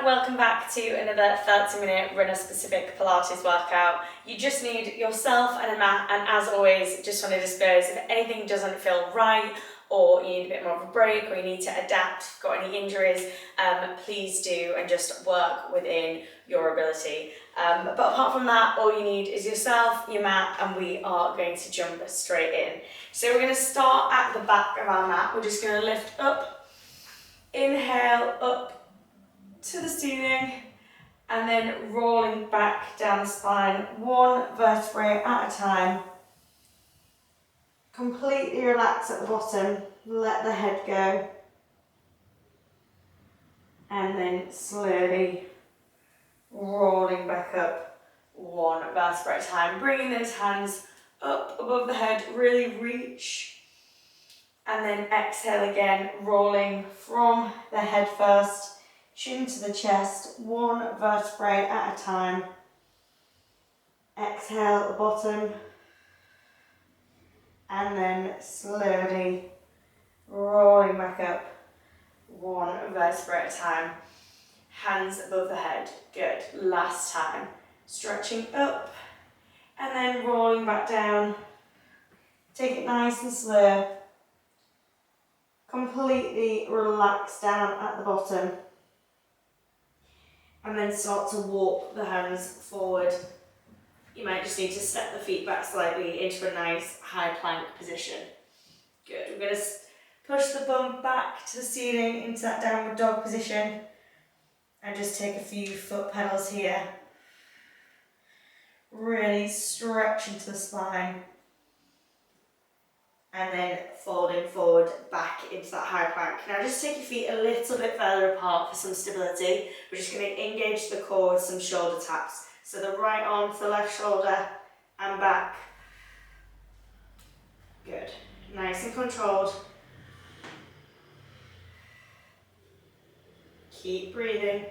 welcome back to another 30-minute runner specific Pilates workout. You just need yourself and a mat, and as always, just want to disclose if anything doesn't feel right or you need a bit more of a break or you need to adapt, if you've got any injuries, please do and just work within your ability. But apart from that, all you need is yourself, your mat, and we are going to jump straight in. So we're going to start at the back of our mat. We're just going to lift up, inhale up to the ceiling, and then rolling back down the spine, one vertebrae at a time. Completely relax at the bottom, let the head go, and then slowly rolling back up, one vertebrae at a time. Bringing those hands up above the head, really reach, and then exhale again, rolling from the head first, chin to the chest, one vertebrae at a time. Exhale at the bottom, and then slowly rolling back up, one vertebrae at a time. Hands above the head, good. Last time, stretching up, and then rolling back down. Take it nice and slow. Completely relax down at the bottom. And then start to walk the hands forward. You might just need to step the feet back slightly into a nice high plank position. Good. We're going to push the bum back to the ceiling into that downward dog position. And just take a few foot pedals here. Really stretch into the spine. And then folding forward back into that high plank. Now just take your feet a little bit further apart for some stability. We're just going to engage the core with some shoulder taps. So the right arm to the left shoulder and back. Good. Nice and controlled. Keep breathing.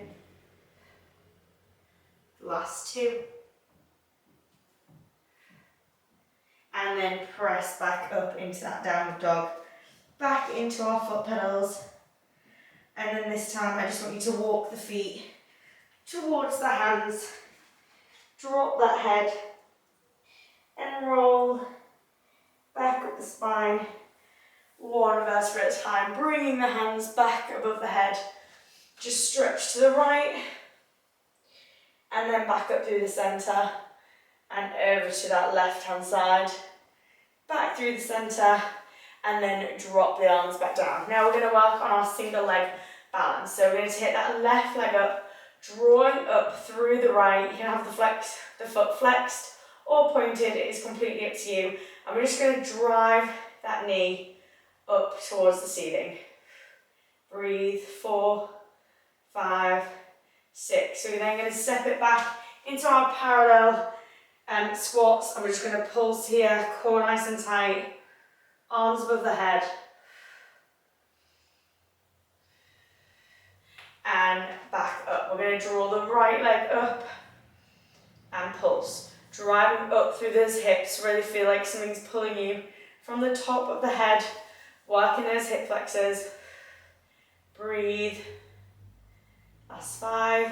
Last two. And then press back up into that downward dog. Back into our foot pedals. And then this time I just want you to walk the feet towards the hands. Drop that head. And roll back up the spine. One vertebrae at a time. Bringing the hands back above the head. Just stretch to the right. And then back up through the centre. And over to that left hand side, back through the centre, and then drop the arms back down. Now we're going to work on our single leg balance. So we're going to take that left leg up, drawing up through the right. You can have the foot flexed or pointed, it is completely up to you. And we're just going to drive that knee up towards the ceiling. Breathe, 4, 5, 6. So we're then going to step it back into our parallel squats, and we're just going to pulse here, core nice and tight, arms above the head, and back up. We're going to draw the right leg up and pulse, driving up through those hips. Really feel like something's pulling you from the top of the head, working those hip flexors. Breathe. Last 5,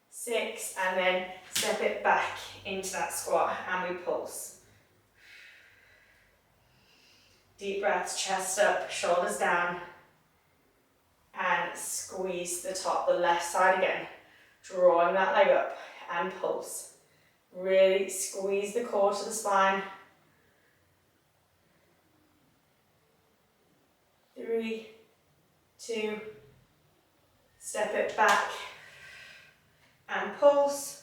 6, and then step it back into that squat and we pulse. Deep breaths, chest up, shoulders down, and squeeze the top, the left side again. Drawing that leg up and pulse. Really squeeze the core to the spine. 3, 2, step it back and pulse.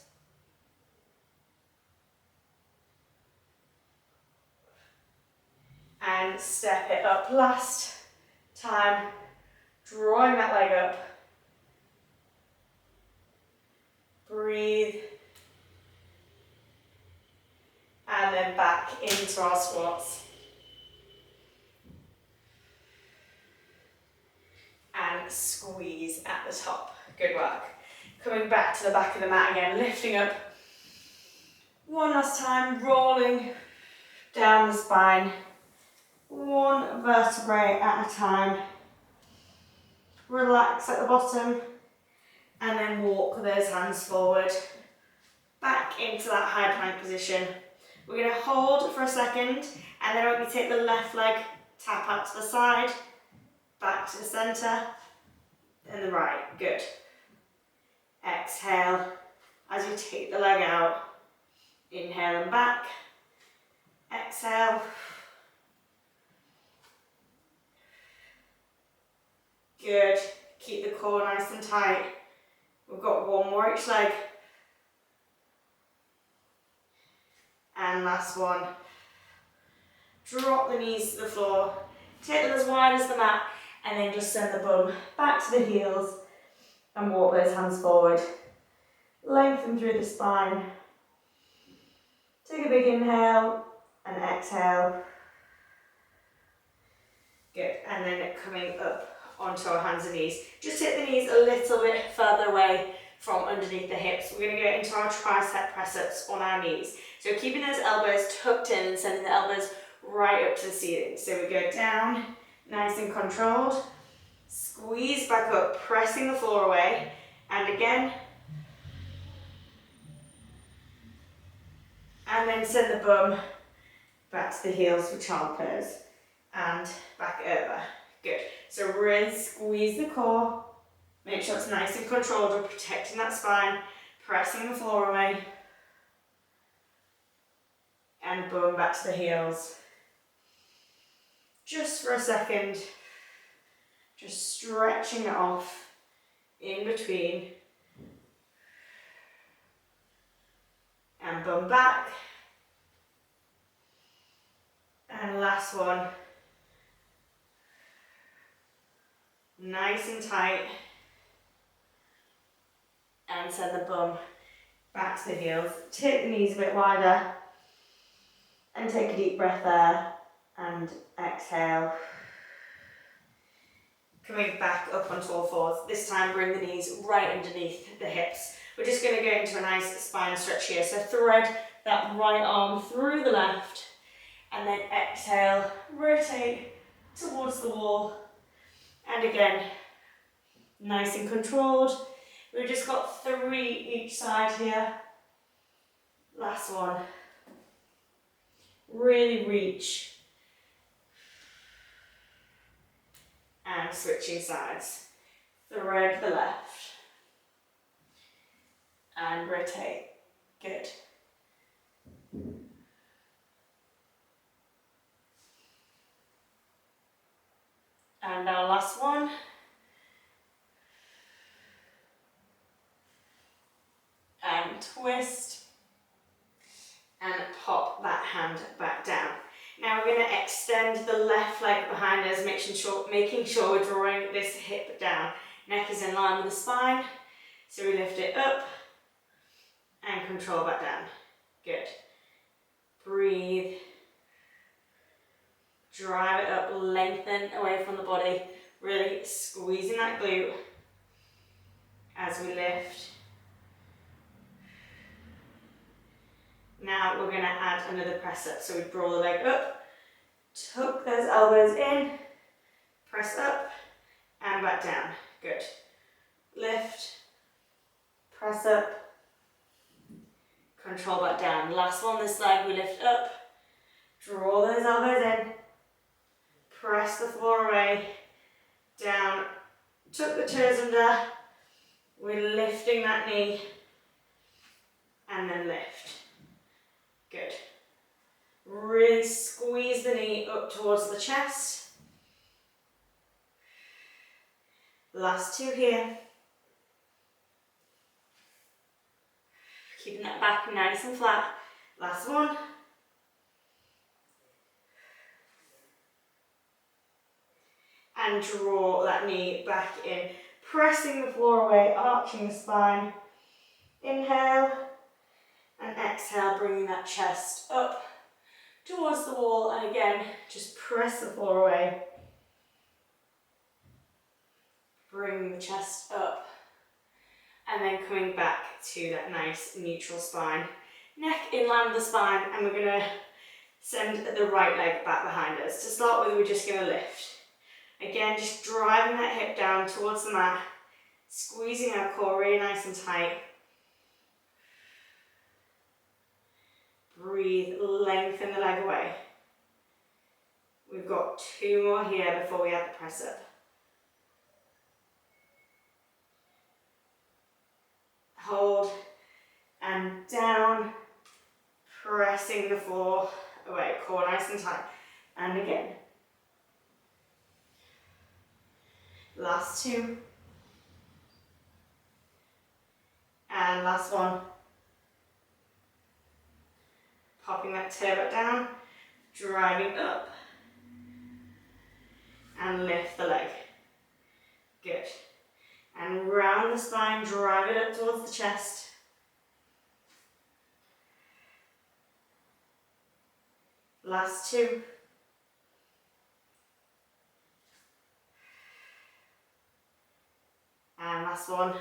And step it up last time, drawing that leg up. Breathe. And then back into our squats. And squeeze at the top. Good work. Coming back to the back of the mat again, lifting up. One last time, rolling down the spine. One vertebrae at a time. Relax at the bottom. And then walk those hands forward, back into that high plank position. We're going to hold for a second, and then we're going to take the left leg, tap out to the side, back to the centre, and the right. Good. Exhale as you take the leg out. Inhale and back. Exhale. Good. Keep the core nice and tight. We've got one more each leg. And last one. Drop the knees to the floor. Take them as wide as the mat, and then just send the bum back to the heels and walk those hands forward. Lengthen through the spine. Take a big inhale and exhale. Good. And then coming up onto our hands and knees. Just take the knees a little bit further away from underneath the hips. We're going to go into our tricep press-ups on our knees. So keeping those elbows tucked in and sending the elbows right up to the ceiling. So we go down, nice and controlled. Squeeze back up, pressing the floor away. And again. And then send the bum back to the heels for child pose. And back over. Good. So really squeeze the core. Make sure it's nice and controlled. We're protecting that spine. Pressing the floor away. And bum back to the heels. Just for a second. Just stretching it off in between. And bum back. And last one. Nice and tight. And send the bum back to the heels. Take the knees a bit wider. And take a deep breath there. And exhale. Coming back up onto all fours. This time bring the knees right underneath the hips. We're just going to go into a nice spine stretch here. So thread that right arm through the left. And then exhale. Rotate towards the wall. And again, nice and controlled. We've just got 3 each side here. Last one. Really reach. And switching sides. Thread the left. And rotate. Good. And our last one. And twist. And pop that hand back down. Now we're going to extend the left leg behind us, making sure we're drawing this hip down. Neck is in line with the spine. So we lift it up and control back down. Good. Breathe. Drive it up, lengthen away from the body. Really squeezing that glute as we lift. Now we're going to add another press up. So we draw the leg up, tuck those elbows in, press up and back down. Good. Lift, press up, control back down. Last one, this leg we lift up, draw those elbows in, press the floor away, down, tuck the toes under, we're lifting that knee, and then lift. Good. Really squeeze the knee up towards the chest. Last 2 here. Keeping that back nice and flat. Last one. And draw that knee back in. Pressing the floor away, arching the spine. Inhale. And exhale, bringing that chest up towards the wall. And again, just press the floor away. Bring the chest up. And then coming back to that nice neutral spine. Neck in line with the spine. And we're going to send the right leg back behind us. To start with, we're just going to lift. Again, just driving that hip down towards the mat. Squeezing our core really nice and tight. Breathe, lengthen the leg away. We've got 2 more here before we add the press up. Hold and down, pressing the floor away, core nice and tight. And again. Last 2. And last one. Popping that toe back down, driving up, and lift the leg. Good. And round the spine, drive it up towards the chest. Last 2. And last one.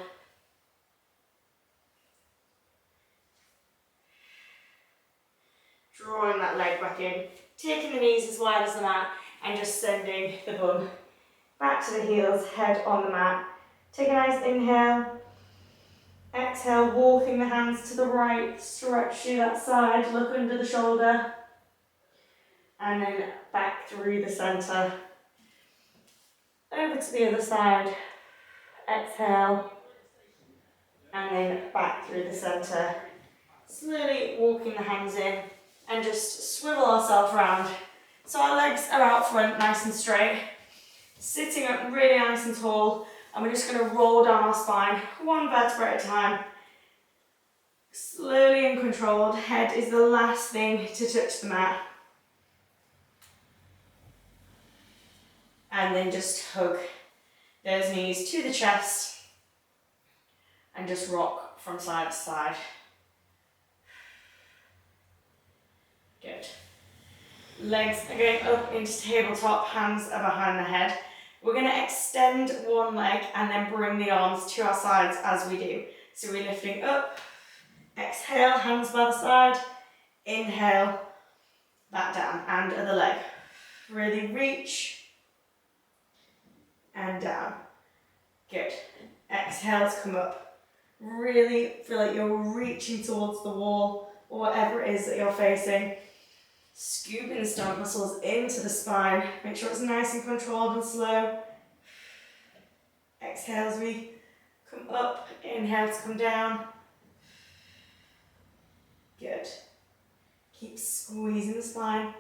Drawing that leg back in, taking the knees as wide as the mat, and just sending the bum back to the heels, head on the mat. Take a nice inhale. Exhale, walking the hands to the right, stretch through that side, look under the shoulder. And then back through the centre. Over to the other side. Exhale. And then back through the centre. Slowly walking the hands in and just swivel ourselves around. So our legs are out front, nice and straight. Sitting up really nice and tall. And we're just going to roll down our spine, 1 vertebra at a time. Slowly and controlled. Head is the last thing to touch the mat. And then just hug those knees to the chest. And just rock from side to side. Good. Legs are going up into tabletop, hands are behind the head. We're going to extend one leg and then bring the arms to our sides as we do. So we're lifting up, exhale, hands by the side, inhale, back down, and other leg. Really reach, and down. Good. Exhale to come up. Really feel like you're reaching towards the wall or whatever it is that you're facing. Scooping the stomach muscles into the spine. Make sure it's nice and controlled and slow. Exhale as we come up. Inhale to come down. Good. Keep squeezing the spine.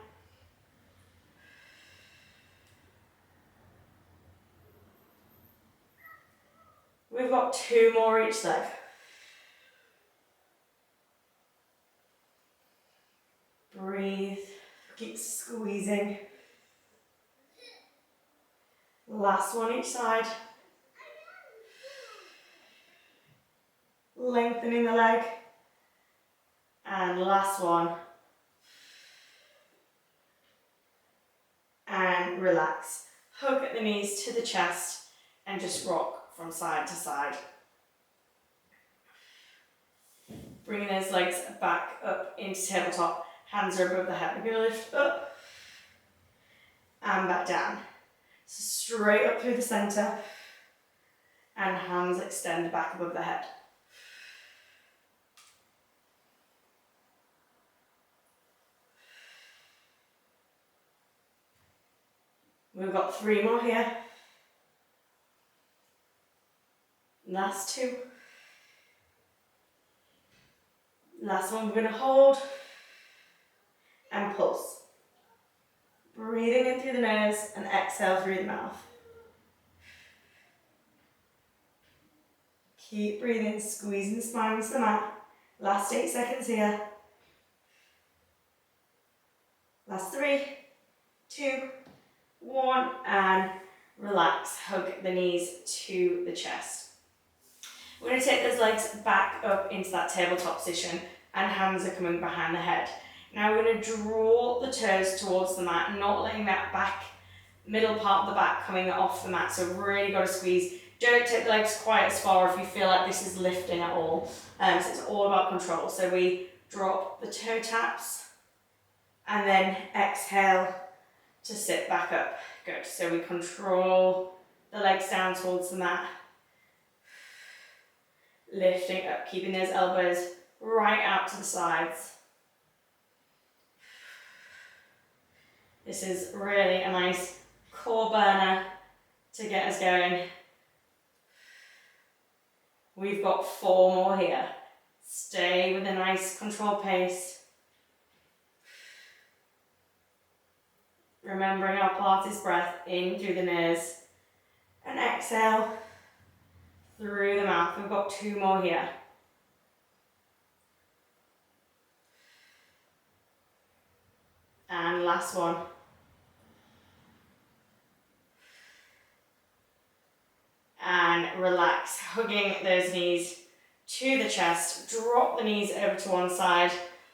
We've got 2 more each leg. Breathe, keep squeezing. Last one each side. Lengthening the leg. And last one. And relax. Hug at the knees to the chest and just rock from side to side. Bringing those legs back up into tabletop. Hands are above the head. We're going to lift up and back down. So straight up through the centre and hands extend back above the head. We've got 3 more here. Last 2. Last one, we're going to hold and pulse. Breathing in through the nose and exhale through the mouth. Keep breathing, squeezing the spine into the mat. Last 8 seconds here. Last 3, 2, 1, and relax. Hug the knees to the chest. We're going to take those legs back up into that tabletop position and hands are coming behind the head. Now we're going to draw the toes towards the mat, not letting that back, middle part of the back coming off the mat. So really got to squeeze. Don't take the legs quite as far if you feel like this is lifting at all. So it's all about control. So we drop the toe taps and then exhale to sit back up. Good. So we control the legs down towards the mat. Lifting up, keeping those elbows right out to the sides. This is really a nice core burner to get us going. We've got 4 more here. Stay with a nice controlled pace. Remembering our Pilates breath in through the nose and exhale through the mouth. We've got 2 more here. And last one. And relax, hugging those knees to the chest. Drop the knees over to one side,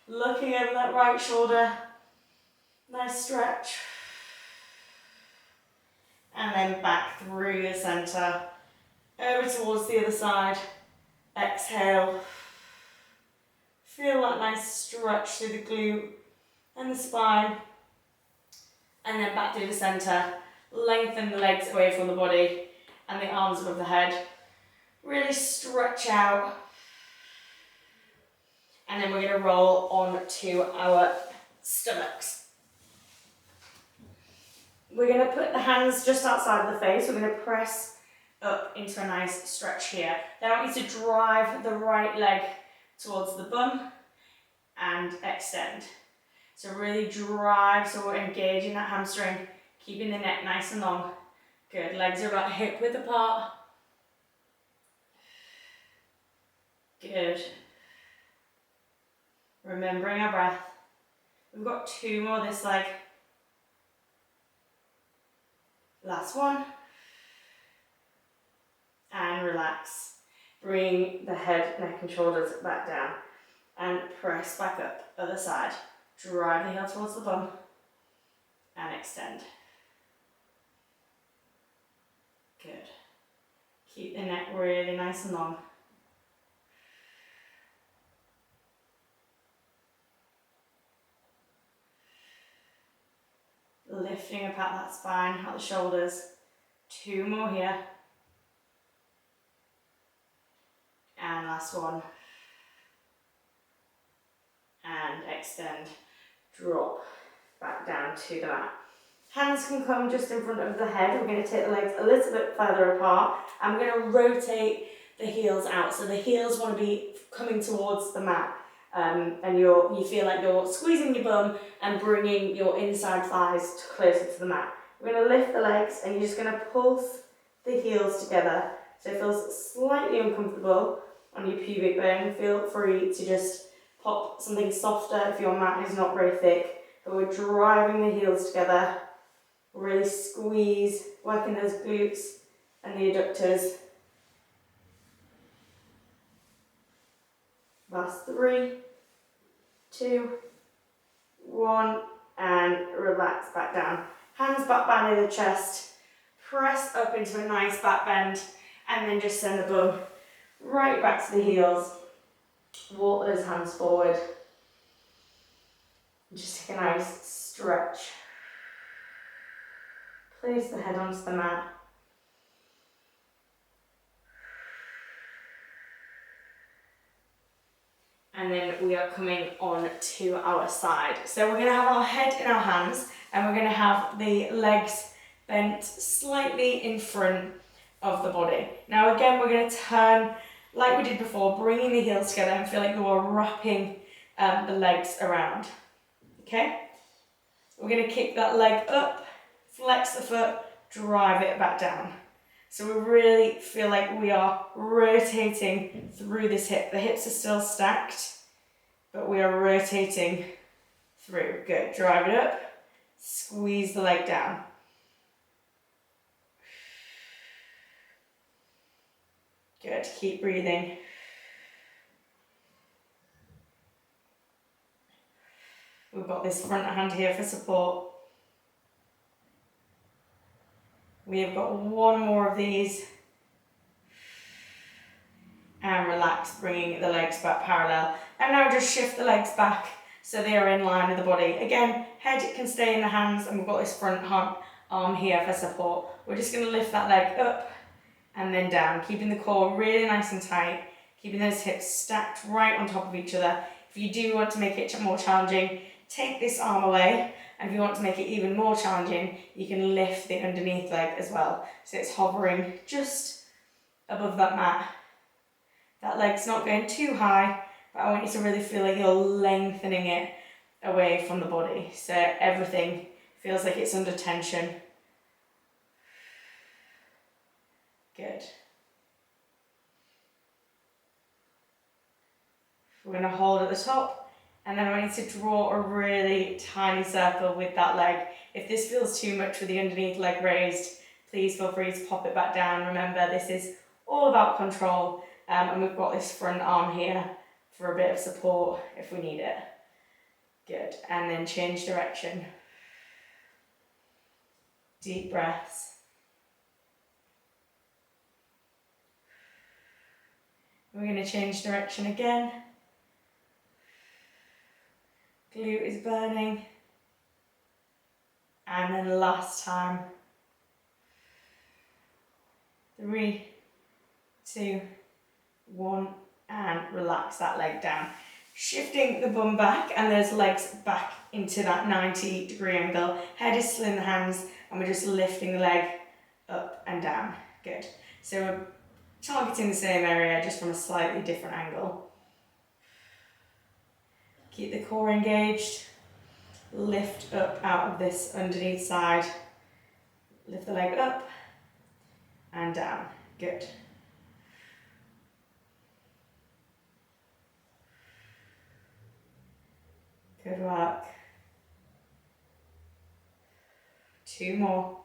looking over that right shoulder. Nice stretch. And then back through the center, over towards the other side. Exhale. Feel that nice stretch through the glute and the spine. And then back through the center. Lengthen the legs away from the body and the arms above the head. Really stretch out. And then we're going to roll on to our stomachs. We're going to put the hands just outside of the face. We're going to press up into a nice stretch here. Then I want you to drive the right leg towards the bum and extend. So really drive, so we're engaging that hamstring, keeping the neck nice and long. Good, legs are about hip width apart. Good. Remembering our breath. We've got 2 more this leg. Last one. And relax. Bring the head, neck and shoulders back down. And press back up, other side. Drive the heel towards the bum. And extend. Good. Keep the neck really nice and long. Lifting up out that spine, out the shoulders. 2 more here. And last one. And extend. Drop back down to the mat. Hands can come just in front of the head. We're going to take the legs a little bit further apart. And we're going to rotate the heels out. So the heels want to be coming towards the mat. And you feel like you're squeezing your bum and bringing your inside thighs closer to the mat. We're going to lift the legs and you're just going to pulse the heels together. So it feels slightly uncomfortable on your pubic bone. Feel free to just pop something softer if your mat is not very thick. But we're driving the heels together. Really squeeze, working those glutes and the adductors. Last 3, 2, 1, and relax back down. Hands back behind the chest. Press up into a nice back bend, and then just send the bum right back to the heels. Walk those hands forward. Just take a nice stretch. Place the head onto the mat. And then we are coming on to our side. So we're going to have our head in our hands and we're going to have the legs bent slightly in front of the body. Now again, we're going to turn like we did before, bringing the heels together and feel like you are wrapping the legs around. Okay? We're going to kick that leg up, flex the foot, drive it back down. So we really feel like we are rotating through this hip. The hips are still stacked, but we are rotating through. Good. Drive it up. Squeeze the leg down. Good. Keep breathing. We've got this front hand here for support. We have got 1 more of these. And relax, bringing the legs back parallel. And now just shift the legs back so they are in line with the body. Again, head can stay in the hands and we've got this front arm here for support. We're just going to lift that leg up and then down, keeping the core really nice and tight, keeping those hips stacked right on top of each other. If you do want to make it more challenging, take this arm away, and if you want to make it even more challenging, you can lift the underneath leg as well. So it's hovering just above that mat. That leg's not going too high, but I want you to really feel like you're lengthening it away from the body. So everything feels like it's under tension. Good. We're going to hold at the top, and then I want you to draw a really tiny circle with that leg. If this feels too much with the underneath leg raised, please feel free to pop it back down. Remember, this is all about control, and we've got this front arm here for a bit of support if we need it. Good, and then change direction. Deep breaths. We're going to change direction again. Glute is burning. And then last time. 3, 2, 1, and relax that leg down. Shifting the bum back and those legs back into that 90-degree angle. Head is still in the hands, and we're just lifting the leg up and down. Good. So we're targeting the same area, just from a slightly different angle. Keep the core engaged. Lift up out of this underneath side. Lift the leg up and down. Good. Good work. 2 more.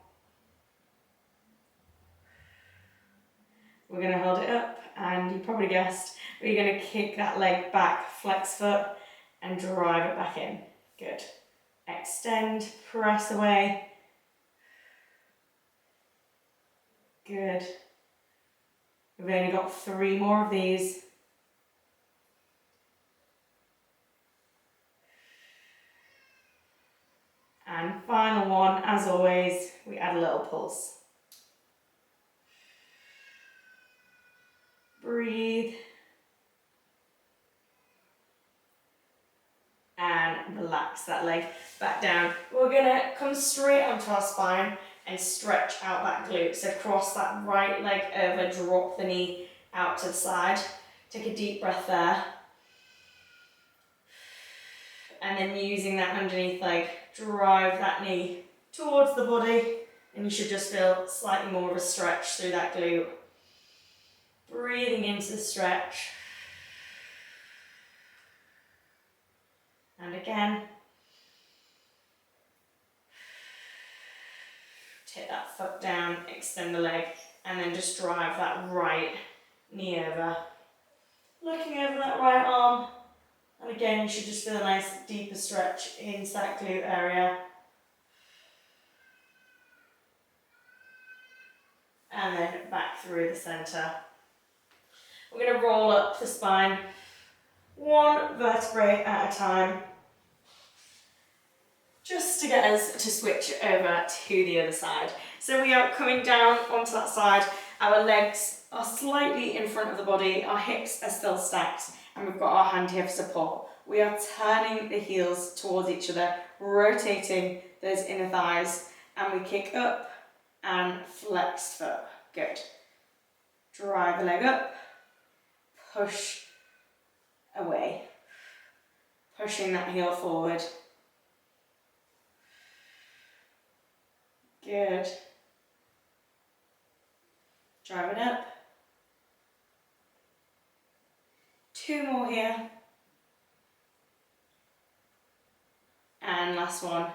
We're going to hold it up, and you probably guessed, we're going to kick that leg back, flex foot, and drive it back in. Good. Extend, press away. Good. We've only got 3 more of these. And final one, as always, we add a little pulse. Breathe. And relax that leg back down. We're gonna come straight onto our spine and stretch out that glute. So cross that right leg over, drop the knee out to the side. Take a deep breath there. And then using that underneath leg, drive that knee towards the body, and you should just feel slightly more of a stretch through that glute. Breathing into the stretch. And again. Take that foot down, extend the leg, and then just drive that right knee over. Looking over that right arm. And again, you should just feel a nice deeper stretch into that glute area. And then back through the centre. We're going to roll up the spine, 1 vertebrae at a time, just to get us to switch over to the other side. So we are coming down onto that side. Our legs are slightly in front of the body, our hips are still stacked, and we've got our hand here for support. We are turning the heels towards each other, rotating those inner thighs, and we kick up and flex foot. Good. Drive the leg up, push away, pushing that heel forward. Good. Drive it up. 2 more here. And last one.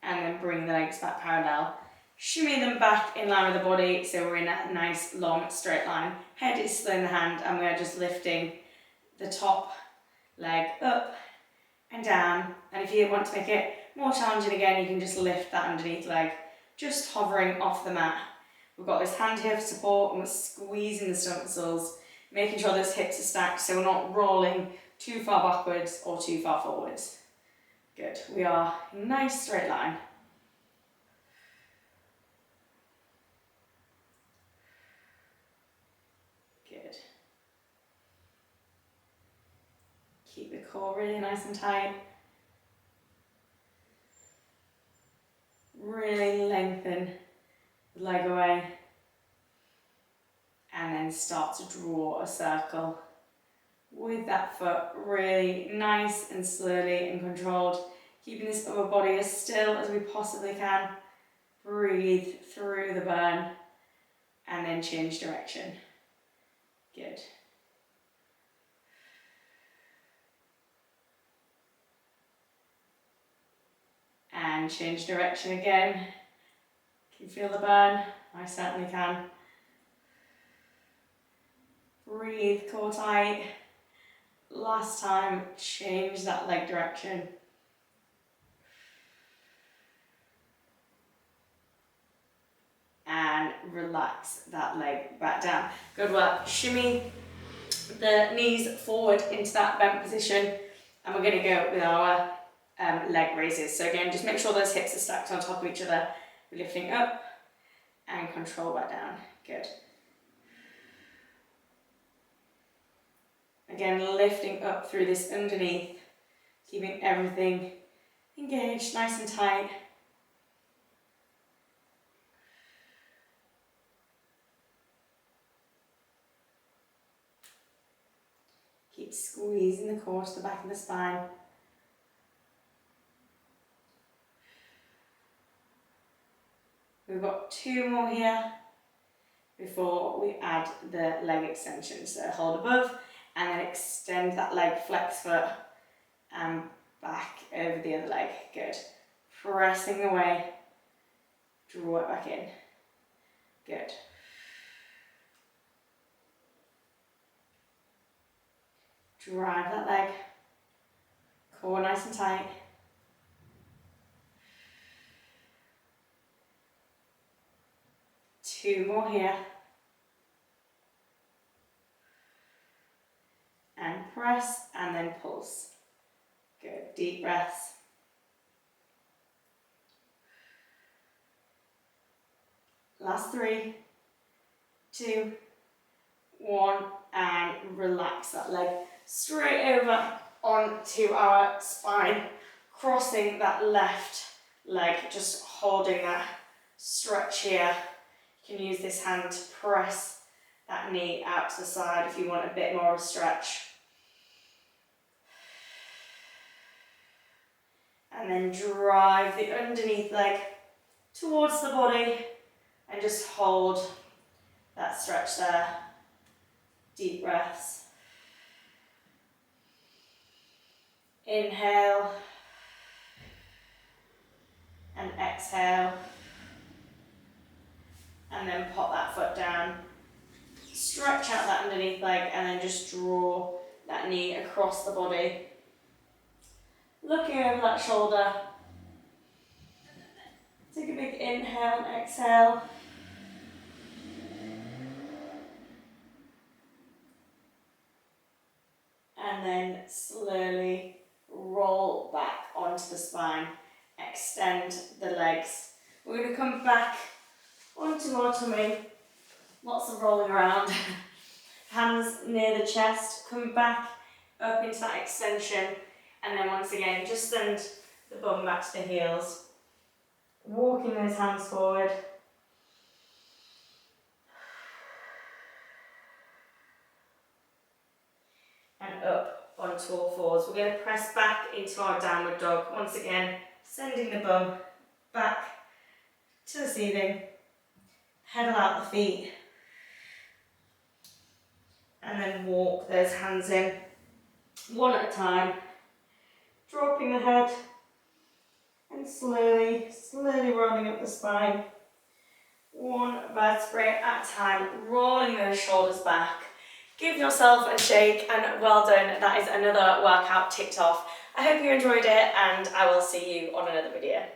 And then bring the legs back parallel. Shimmy them back in line with the body, so we're in that nice long straight line. Head is still in the hand, and we are just lifting the top leg up and down. And if you want to make it more challenging again, you can just lift that underneath leg, just hovering off the mat. We've got this hand here for support, and we're squeezing the stomach muscles, making sure those hips are stacked so we're not rolling too far backwards or too far forwards. Good. We are in a nice straight line. core really nice and tight. Really lengthen the leg away. And then start to draw a circle with that foot, really nice and slowly and controlled. Keeping this upper body as still as we possibly can. Breathe through the burn and then change direction. Good. And change direction again. Can you feel the burn? I certainly can. Breathe, core tight. Last time, change that leg direction. And relax that leg back down. Good work. Shimmy the knees forward into that bent position. And we're going to go with our leg raises. So again, just make sure those hips are stacked on top of each other. We're lifting up and control back down. Good. Again, lifting up through this underneath, keeping everything engaged, nice and tight. Keep squeezing the core to the back of the spine. We've got 2 more here before we add the leg extension. So hold above and then extend that leg, flex foot and back over the other leg. Good. Pressing away, draw it back in. Good. Drive that leg, core nice and tight. Two more here. And press and then pulse. Good, deep breaths. Last 3, 2, 1, and relax that leg straight over onto our spine, crossing that left leg, just holding that stretch here. You can use this hand to press that knee out to the side if you want a bit more of a stretch. And then drive the underneath leg towards the body and just hold that stretch there. Deep breaths. Inhale and exhale. And then pop that foot down. Stretch out that underneath leg and then just draw that knee across the body. Looking over that shoulder. Take a big inhale and exhale. And then slowly roll back onto the spine. Extend the legs. We're going to come back onto our tummy. Lots of rolling around. Hands near the chest. Come back up into that extension. And then once again, just send the bum back to the heels. Walking those hands forward. And up onto all fours. We're going to press back into our downward dog. Once again, sending the bum back to the ceiling. Pedal out the feet. And then walk those hands in. One at a time. Dropping the head. And slowly rolling up the spine. One vertebrae at a time. Rolling those shoulders back. Give yourself a shake and well done. That is another workout ticked off. I hope you enjoyed it and I will see you on another video.